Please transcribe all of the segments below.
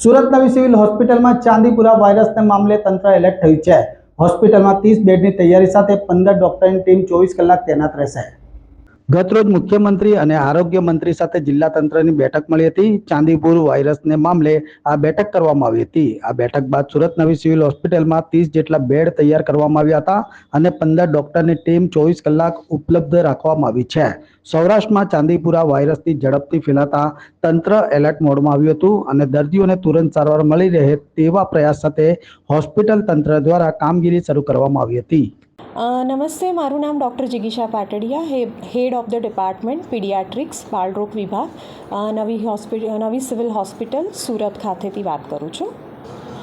સુરત નવી સિવિલ હોસ્પિટલમાં ચાંદીપુરા વાયરસના મામલે તંત્ર એલર્ટ થયું છે। હોસ્પિટલમાં 30 બેડની તૈયારી સાથે 15 ડોક્ટરની ટીમ 24 કલાક તૈનાત રહેશે। ગતરોજ મુખ્યમંત્રી અને આરોગ્ય મંત્રી સાથે જિલ્લા તંત્રની બેઠક મળી હતી। ચાંદીપુર વાયરસને મામલે આ બેઠક કરવામાં આવી હતી। આ બેઠક બાદ સુરત નવી સિવિલ હોસ્પિટલમાં 30 જેટલા બેડ તૈયાર કરવામાં આવ્યા હતા અને 15 ડોક્ટરની ટીમ 24 કલાક ઉપલબ્ધ રાખવામાં આવી છે। સૌરાષ્ટ્રમાં ચાંદીપુરા વાયરસથી ઝડપથી ફેલાતા તંત્ર એલર્ટ મોડમાં આવ્યું હતું અને દર્દીઓને તુરંત સારવાર મળી રહે તેવા પ્રયાસ સાથે હોસ્પિટલ તંત્ર દ્વારા કામગીરી શરૂ કરવામાં આવી હતી। નમસ્તે, મારું નામ ડૉક્ટર જિગીશા Patadiya, head of the department paediatrics બાળરોગ વિભાગ નવી સિવિલ હોસ્પિટલ સુરત ખાતેથી વાત કરું છું।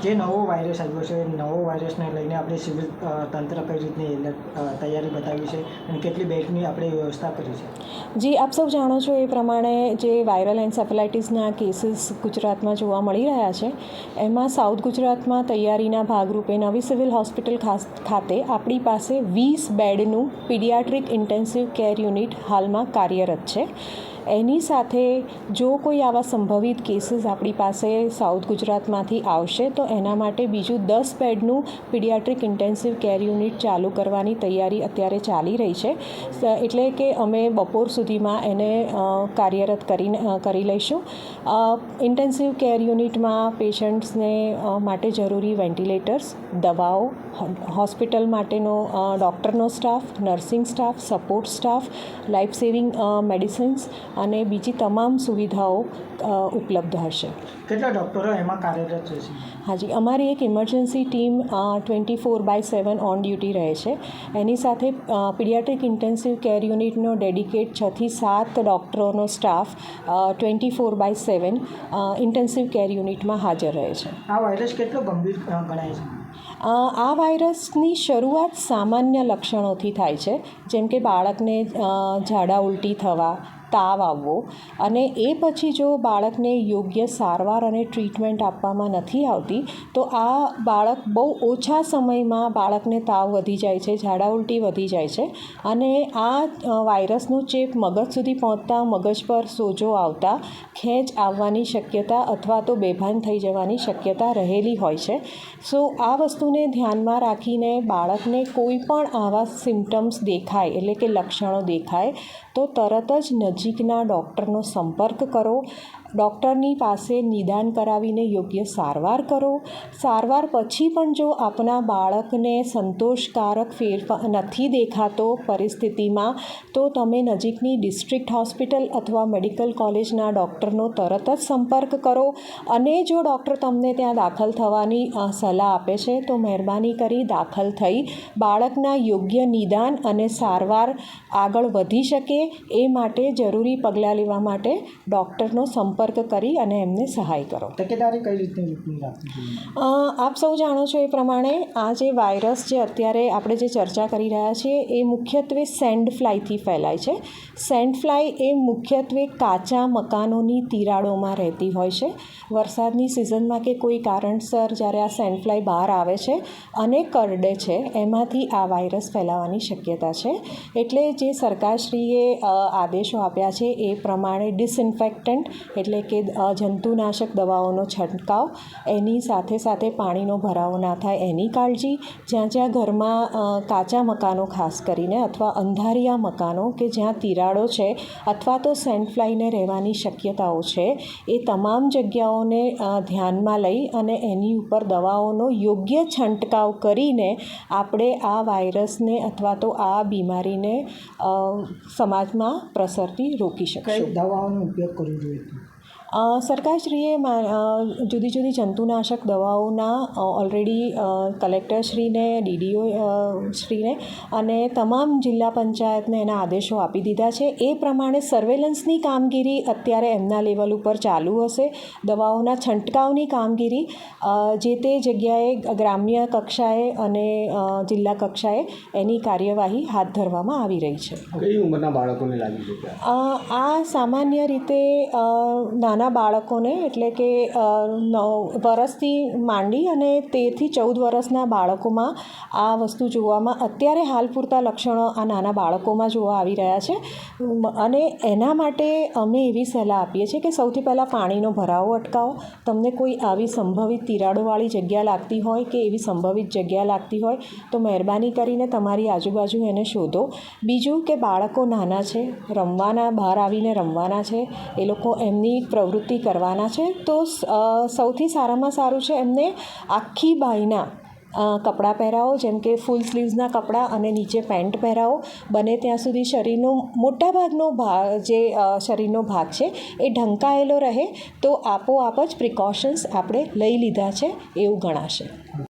જે નવો વાયરસ આવ્યો છે, નવો વાયરસને લઈને આપણે સિવિલ તંત્ર કઈ રીતની તૈયારી બતાવી છે અને કેટલી બેડની આપણે વ્યવસ્થા કરી છે? જી, આપ સૌ જાણો છો એ પ્રમાણે જે વાયરલ એન્સેફેલાઇટિસના કેસીસ ગુજરાતમાં જોવા મળી રહ્યા છે, એમાં સાઉથ ગુજરાતમાં તૈયારીના ભાગરૂપે નવી સિવિલ હોસ્પિટલ ખાતે આપણી પાસે 20 બેડનું પીડિયાટ્રિક ઇન્ટેન્સિવ કેર યુનિટ હાલમાં કાર્યરત છે। એની સાથે જો કોઈ આવા સંભવિત કેસીસ આપણી પાસે સાઉથ ગુજરાતમાંથી આવશે તો એના માટે બીજું 10 બેડનું પીડિયાટ્રિક ઇન્ટેન્સિવ કેર યુનિટ ચાલુ કરવાની તૈયારી અત્યારે ચાલી રહી છે। એટલે કે અમે બપોર સુધીમાં એને કાર્યરત કરી લઈશું। ઇન્ટેન્સિવ કેર યુનિટમાં પેશન્ટ્સને માટે જરૂરી વેન્ટિલેટર્સ, દવાઓ, હોસ્પિટલ માટેનો ડૉક્ટરનો staff, nursing staff, support staff, life saving medicines અને બીજી તમામ સુવિધાઓ ઉપલબ્ધ હશે। કેટલા ડૉક્ટરો એમાં કાર્યરત રહેશે? હાજી, અમારી એક ઇમરજન્સી ટીમ 24/7 ઓન ડ્યુટી રહે છે। એની સાથે પીડિયાટ્રિક ઇન્ટેન્સિવ કેર યુનિટનો ડેડિકેટ 6 થી 7 ડૉક્ટરોનો સ્ટાફ 24/7 ઇન્ટેન્સિવ કેર યુનિટમાં હાજર રહે છે। આ વાયરસ કેટલો ગંભીર ગણાય છે? આ વાયરસની શરૂઆત સામાન્ય લક્ષણોથી થાય છે, જેમ કે બાળકને ઝાડા ઉલટી થવા, તાવ આવવો, અને એ પછી જો બાળકને યોગ્ય સારવાર અને ટ્રીટમેન્ટ આપવામાં નથી આવતી તો આ બાળક બહુ ઓછા સમયમાં બાળકને તાવ વધી જાય છે, ઝાડા ઉલટી વધી જાય છે, અને આ વાયરસનો ચેપ મગજ સુધી પહોંચતા મગજ પર સોજો આવતા ખેંચ આવવાની શક્યતા અથવા તો બેભાન થઈ જવાની શક્યતા રહેલી હોય છે। સો આ વસ્તુને ધ્યાનમાં રાખીને બાળકને કોઈ પણ આવા સિમ્ટમ્સ દેખાય, એટલે કે લક્ષણો દેખાય તો તરત જ નજીકના ડૉક્ટરનો સંપર્ક કરો। ડૉક્ટરની પાસે નિદાન કરાવીને યોગ્ય સારવાર કરો। સારવાર પછી પણ જો આપના બાળકને સંતોષકારક ફેરફાર નથી દેખાતો પરિસ્થિતિમાં તો તમે નજીકની ડિસ્ટ્રિક્ટ હોસ્પિટલ અથવા મેડિકલ કોલેજના ડૉક્ટરનો તરત જ સંપર્ક કરો। અને જો ડૉક્ટર તમને ત્યાં દાખલ થવાની સલાહ આપે છે તો મહેરબાની કરી દાખલ થઈ બાળકના યોગ્ય નિદાન અને સારવાર આગળ વધી શકે એ માટે જરૂરી પગલાં લેવા માટે ડૉક્ટરનો સંપર્ક કરી અને એમને સહાય કરો। તકેદારી કઈ રીતની રાખવી જોઈએ? આપ સૌ જાણો છો એ પ્રમાણે આ જે વાયરસ જે અત્યારે આપણે જે ચર્ચા કરી રહ્યા છીએ એ મુખ્યત્વે સેન્ડ ફ્લાયથી ફેલાય છે। સેન્ડ ફ્લાય એ મુખ્યત્વે કાચા મકાનોની તિરાડોમાં રહેતી હોય છે। વરસાદની સિઝનમાં કે કોઈ કારણસર જ્યારે આ સેન્ડ ફ્લાય બહાર આવે છે અને કરડે છે, એમાંથી આ વાયરસ ફેલાવાની શક્યતા છે। એટલે જે સરકારશ્રીએ આદેશો આપ્યા છે એ પ્રમાણે ડિસઇન્ફેક્ટન્ટ એટલે કે જંતુનાશક દવાઓનો છંટકાવ, એની સાથે સાથે પાણીનો ભરાવો ના થાય એની કાળજી, જ્યાં જ્યાં ઘરમાં કાચા મકાનો ખાસ કરીને અથવા અંધારિયા મકાનો કે જ્યાં તિરાડો છે અથવા તો સેન્ડ ફ્લાયને રહેવાની શક્યતાઓ છે એ તમામ જગ્યાઓને ધ્યાનમાં લઈ અને એની ઉપર દવાઓનો યોગ્ય છંટકાવ કરીને આપણે આ વાયરસને અથવા તો આ બીમારીને સમાજમાં પ્રસરતી રોકી શકીશું। કઈ દવાઓનો ઉપયોગ કરવો જોઈએ? સરકારશ્રીએ જુદી જુદી જંતુનાશક દવાઓના ઓલરેડી કલેક્ટરશ્રીને, DDO શ્રીને અને તમામ જિલ્લા પંચાયતને એના આદેશો આપી દીધા છે। એ પ્રમાણે સર્વેલન્સની કામગીરી અત્યારે એમના લેવલ ઉપર ચાલુ હશે। દવાઓના છંટકાવની કામગીરી જે તે જગ્યાએ ગ્રામ્ય કક્ષાએ અને જિલ્લા કક્ષાએ એની કાર્યવાહી હાથ ધરવામાં આવી રહી છે। કઈ ઉંમરના બાળકોને લાગી શકે? આ સામાન્ય રીતે નાના નાના બાળકોને એટલે કે 9 વર્ષથી માંડી અને 13થી 14 વર્ષના બાળકોમાં આ વસ્તુ જોવામાં અત્યારે હાલ પૂરતા લક્ષણો આ નાના બાળકોમાં જોવા આવી રહ્યા છે અને એના માટે અમે એવી સલાહ આપીએ છીએ કે સૌથી પહેલાં પાણીનો ભરાવો અટકાવો. તમને કોઈ આવી સંભવિત તિરાડોવાળી જગ્યા લાગતી હોય કે એવી સંભવિત જગ્યા લાગતી હોય તો મહેરબાની કરીને તમારી આજુબાજુ એને શોધો. બીજું કે બાળકો નાના છે, રમવાના, બહાર આવીને રમવાના છે, એ લોકો એમની પ્રવૃત્તિ કરવાના છે, તો સૌથી સારામાં સારું છે એમને આખી બાયના કપડાં પહેરાવો, જેમ કે ફૂલ સ્લીવ્સના કપડાં અને નીચે પેન્ટ પહેરાવો. બને ત્યાં સુધી શરીરનો મોટાભાગનો ભાગ જે શરીરનો ભાગ છે એ ઢંકાયેલો રહે તો આપોઆપ જ પ્રિકોશન્સ આપણે લઈ લીધા છે એવું ગણાશે.